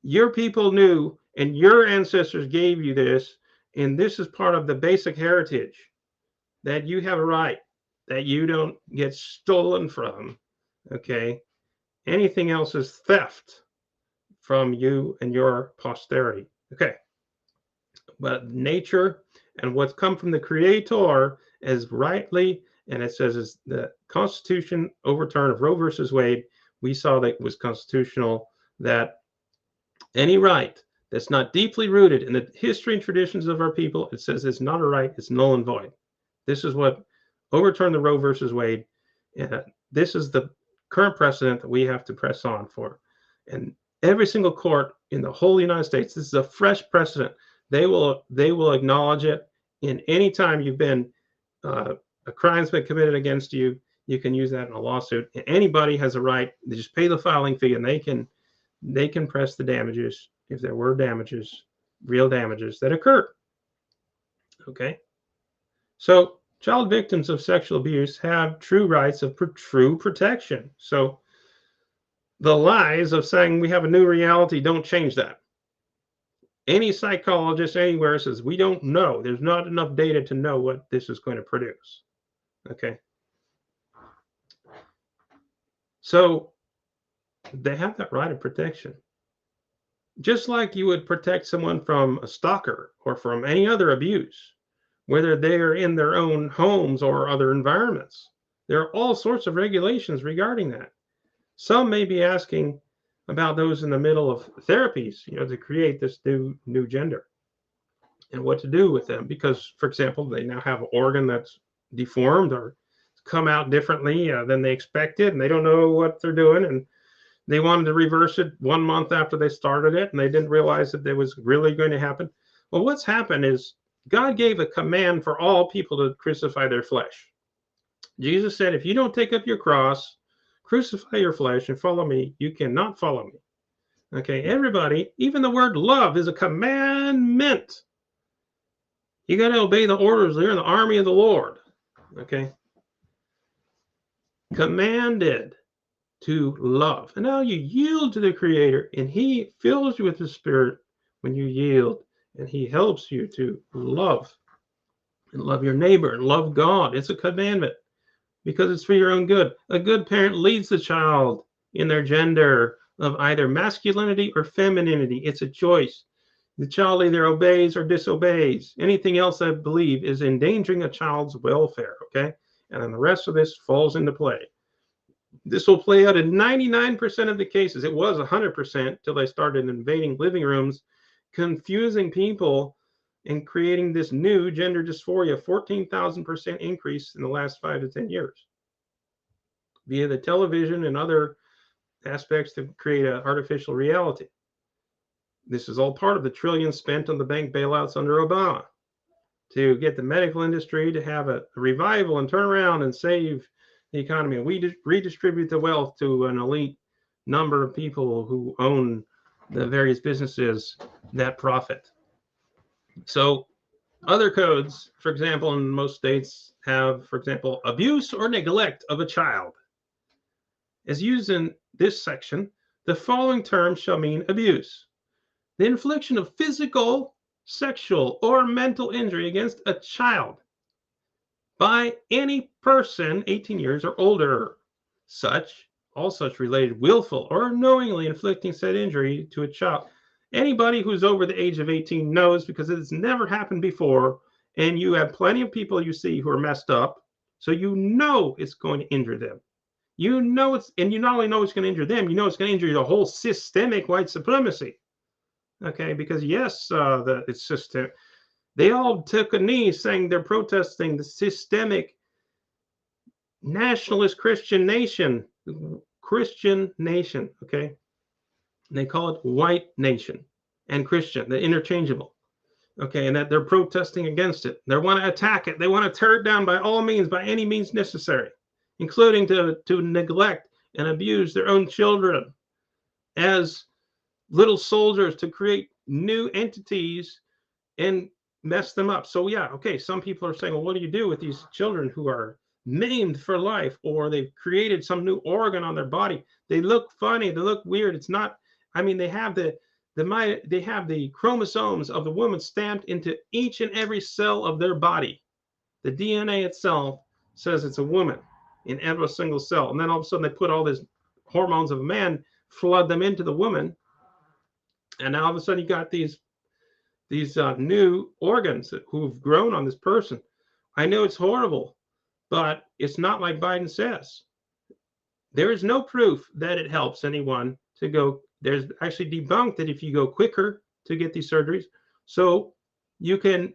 A: your people knew, and your ancestors gave you this, and this is part of the basic heritage that you have a right, that you don't get stolen from. Okay, anything else is theft from you and your posterity. Okay, but nature and what's come from the Creator is rightly, and it says is the Constitution overturn of Roe versus Wade. We saw that it was constitutional, that any right that's not deeply rooted in the history and traditions of our people, it says it's not a right, it's null and void. This is what overturned the Roe versus Wade. This is the current precedent that we have to press on for. And every single court in the whole United States, this is a fresh precedent. They will acknowledge it in any time you've been a crime's been committed against you. you can use that in a lawsuit. Anybody has a right. They just pay the filing fee, and they can press the damages if there were damages, real damages that occurred. Okay. So child victims of sexual abuse have true rights of true protection. So the lies of saying we have a new reality don't change that. Any psychologist anywhere says we don't know. There's not enough data to know what this is going to produce. Okay. So they have that right of protection. Just like you would protect someone from a stalker or from any other abuse, whether they're in their own homes or other environments. There are all sorts of regulations regarding that. Some may be asking about those in the middle of therapies, to create this new gender and what to do with them. Because, for example, they now have an organ that's deformed or come out differently than they expected, and they don't know what they're doing. And they wanted to reverse it 1 month after they started it, and they didn't realize that it was really going to happen. Well, what's happened is God gave a command for all people to crucify their flesh. Jesus said, if you don't take up your cross, crucify your flesh, and follow me, you cannot follow me. Okay, everybody, even the word love is a commandment. You got to obey the orders. You're in the army of the Lord. Okay. Commanded to love. And now you yield to the Creator, and He fills you with the Spirit when you yield, and He helps you to love and love your neighbor and love God. It's a commandment because it's for your own good. A good parent leads the child in their gender of either masculinity or femininity. It's a choice. The child either obeys or disobeys. Anything else, I believe, is endangering a child's welfare, okay? And then the rest of this falls into play. This will play out in 99% of the cases. It was 100% till they started invading living rooms, confusing people, and creating this new gender dysphoria, 14,000% increase in the last 5 to 10 years via the television and other aspects to create an artificial reality. This is all part of the trillions spent on the bank bailouts under Obama to get the medical industry to have a revival and turn around and save the economy. And we redistribute the wealth to an elite number of people who own the various businesses that profit. So other codes, for example, in most states have, for example, abuse or neglect of a child. As used in this section, the following terms shall mean abuse: the infliction of physical, sexual, or mental injury against a child by any person 18 years or older. All such related willful or knowingly inflicting said injury to a child. Anybody who's over the age of 18 knows, because it's never happened before, and you have plenty of people you see who are messed up, so you know it's going to injure them. You know and you not only know it's going to injure them, you know it's going to injure the whole systemic white supremacy. Okay, because yes, it's system. They all took a knee saying they're protesting the systemic nationalist Christian nation. Okay? And they call it white nation and Christian, they're interchangeable. Okay, and that they're protesting against it. They want to attack it. They want to tear it down by all means, by any means necessary, including to neglect and abuse their own children as little soldiers, to create new entities and mess them up. So yeah, okay, some people are saying, well, what do you do with these children who are maimed for life, or they've created some new organ on their body? They look funny, they look weird. It's not, I mean, they have the chromosomes of the woman stamped into each and every cell of their body. The DNA itself says it's a woman in every single cell. And then all of a sudden they put all these hormones of a man, flood them into the woman. And now all of a sudden you got these new organs who've grown on this person. I know it's horrible, but it's not like Biden says. There is no proof that it helps anyone to go. There's actually debunked that if you go quicker to get these surgeries, so you can,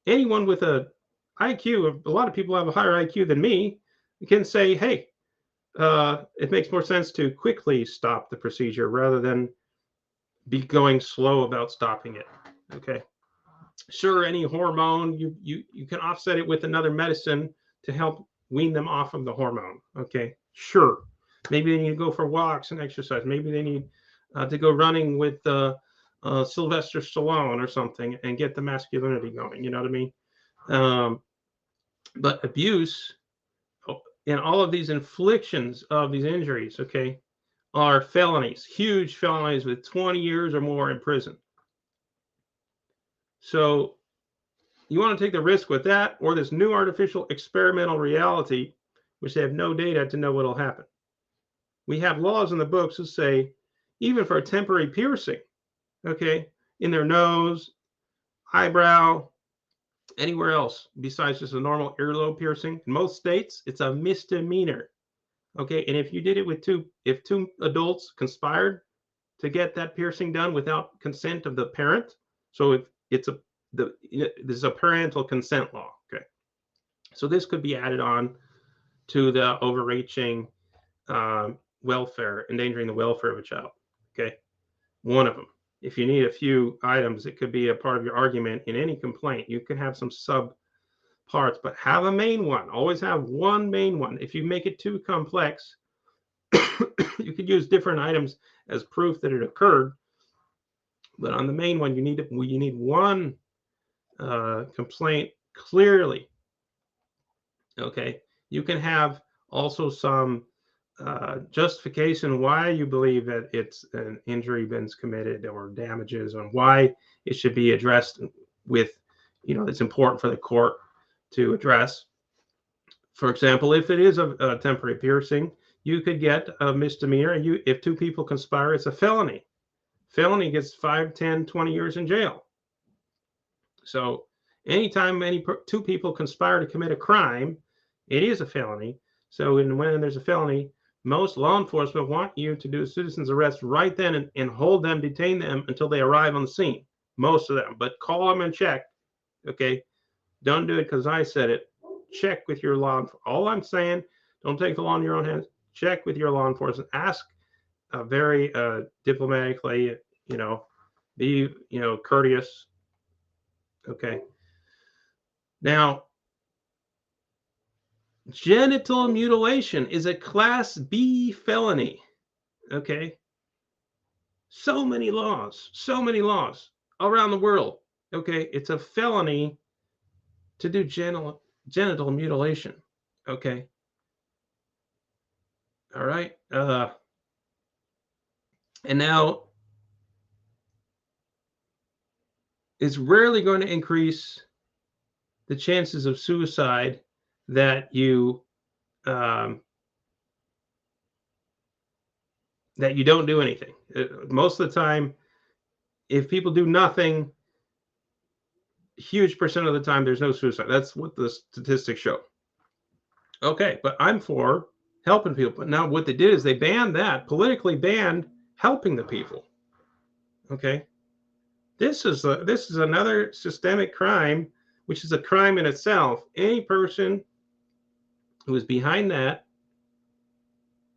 A: anyone with a IQ, a lot of people have a higher IQ than me, can say, hey, it makes more sense to quickly stop the procedure rather than be going slow about stopping it. Okay. Sure, any hormone, you can offset it with another medicine to help wean them off of the hormone. Okay, sure. Maybe they need to go for walks and exercise. Maybe they need to go running with Sylvester Stallone or something and get the masculinity going. You know what I mean? But abuse and all of these inflictions of these injuries, okay, are felonies, huge felonies with 20 years or more in prison. So you want to take the risk with that or this new artificial experimental reality, which they have no data to know what will happen. We have laws in the books that say, even for a temporary piercing, okay, in their nose, eyebrow, anywhere else besides just a normal earlobe piercing, in most states, it's a misdemeanor. Okay, and if you did it with if two adults conspired to get that piercing done without consent of the parent, so if it's this is a parental consent law. Okay, so this could be added on to the overreaching welfare, endangering the welfare of a child. Okay, one of them. If you need a few items, it could be a part of your argument in any complaint. You could have some sub parts, but have a main one. Always have one main one. If you make it too complex, you could use different items as proof that it occurred. But on the main one, you need one complaint clearly. Okay, you can have also some justification why you believe that it's an injury been committed or damages, and why it should be addressed with, it's important for the court to address. For example, if it is a temporary piercing, you could get a misdemeanor. If two people conspire, it's a felony. Felony gets 5, 10, 20 years in jail. So anytime two people conspire to commit a crime, it is a felony. So when there's a felony, most law enforcement want you to do a citizen's arrest right then and hold them, detain them until they arrive on the scene. Most of them, but call them and check. Okay, don't do it because I said it. Check with your law. All I'm saying, don't take the law in your own hands. Check with your law enforcement. Ask very diplomatically. Be courteous. Okay. Now, genital mutilation is a Class B felony. Okay. So many laws around the world. Okay, it's a felony to do genital mutilation. Okay. All right. And now it's rarely going to increase the chances of suicide that you don't do anything. Most of the time, if people do nothing, huge percent of the time there's no suicide. That's what the statistics show. Okay, but I'm for helping people. But now what they did is they politically banned helping the people. Okay, this is another systemic crime, which is a crime in itself. Any person who is behind that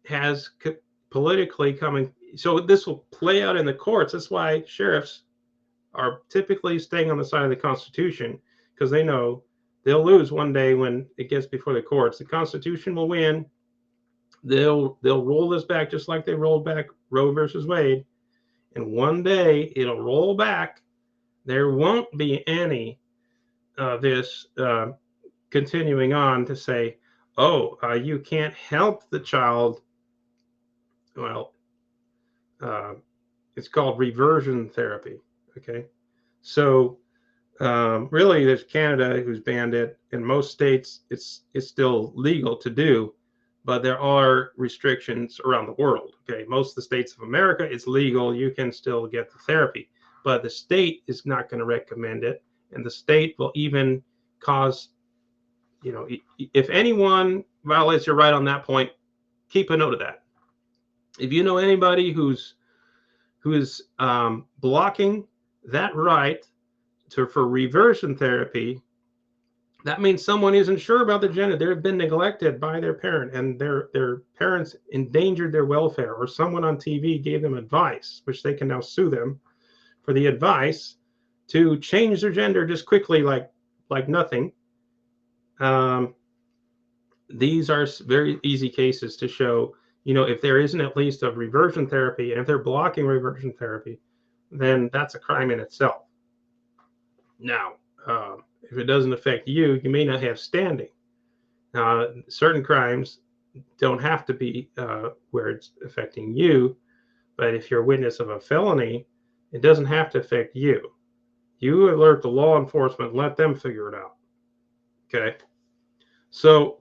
A: has politically coming. So this will play out in the courts. That's why sheriffs are typically staying on the side of the Constitution, because they know they'll lose one day when it gets before the courts. The Constitution will win. They'll roll this back just like they rolled back Roe versus Wade, and one day it'll roll back. There won't be any this continuing on to say, oh, you can't help the child. Well, it's called reversion therapy. Okay, so really, there's Canada who's banned it. In most states, it's still legal to do, but there are restrictions around the world. Okay, most of the states of America, it's legal. You can still get the therapy, but the state is not going to recommend it, and the state will even cause, if anyone violates your right on that point, keep a note of that. If you know anybody who is blocking that right for reversion therapy, that means someone isn't sure about their gender. They've been neglected by their parent, and their parents endangered their welfare, or someone on TV gave them advice, which they can now sue them for the advice to change their gender just quickly, like nothing. these are very easy cases to show, if there isn't at least a reversion therapy, and if they're blocking reversion therapy, then that's a crime in itself. Now, if it doesn't affect you, you may not have standing. Certain crimes don't have to be where it's affecting you, but if you're a witness of a felony, it doesn't have to affect you. You alert the law enforcement, let them figure it out. Okay? So,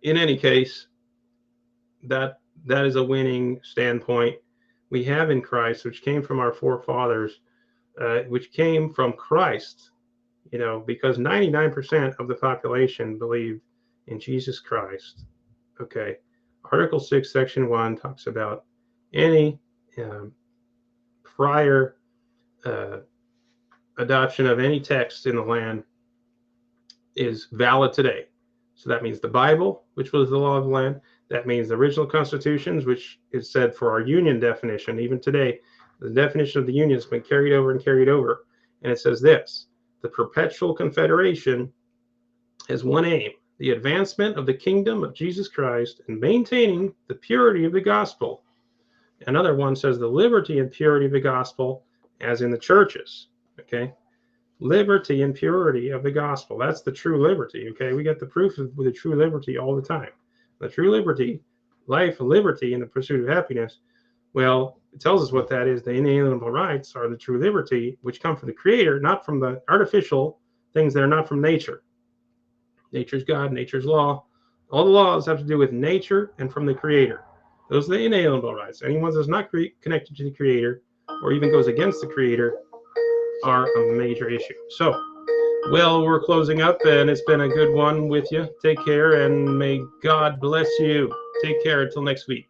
A: in any case, that is a winning standpoint we have in Christ, which came from our forefathers, which came from Christ, because 99% of the population believed in Jesus Christ. Okay. Article 6, Section 1 talks about any prior adoption of any text in the land is valid today. So that means the Bible, which was the law of the land. That means the original constitutions, which is said for our union definition. Even today, the definition of the union has been carried over and carried over. And it says this: the perpetual confederation has one aim, the advancement of the kingdom of Jesus Christ and maintaining the purity of the gospel. Another one says the liberty and purity of the gospel, as in the churches. Okay. Liberty and purity of the gospel. That's the true liberty. Okay. We get the proof of the true liberty all the time. The true liberty, life, liberty, and the pursuit of happiness. Well, it tells us what that is. The inalienable rights are the true liberty, which come from the Creator, not from the artificial things that are not from nature. Nature's God, nature's law. All the laws have to do with nature and from the Creator. Those are the inalienable rights. Anyone that's not connected to the Creator or even goes against the Creator are a major issue. So, well, we're closing up, and it's been a good one with you. Take care, and may God bless you. Take care until next week.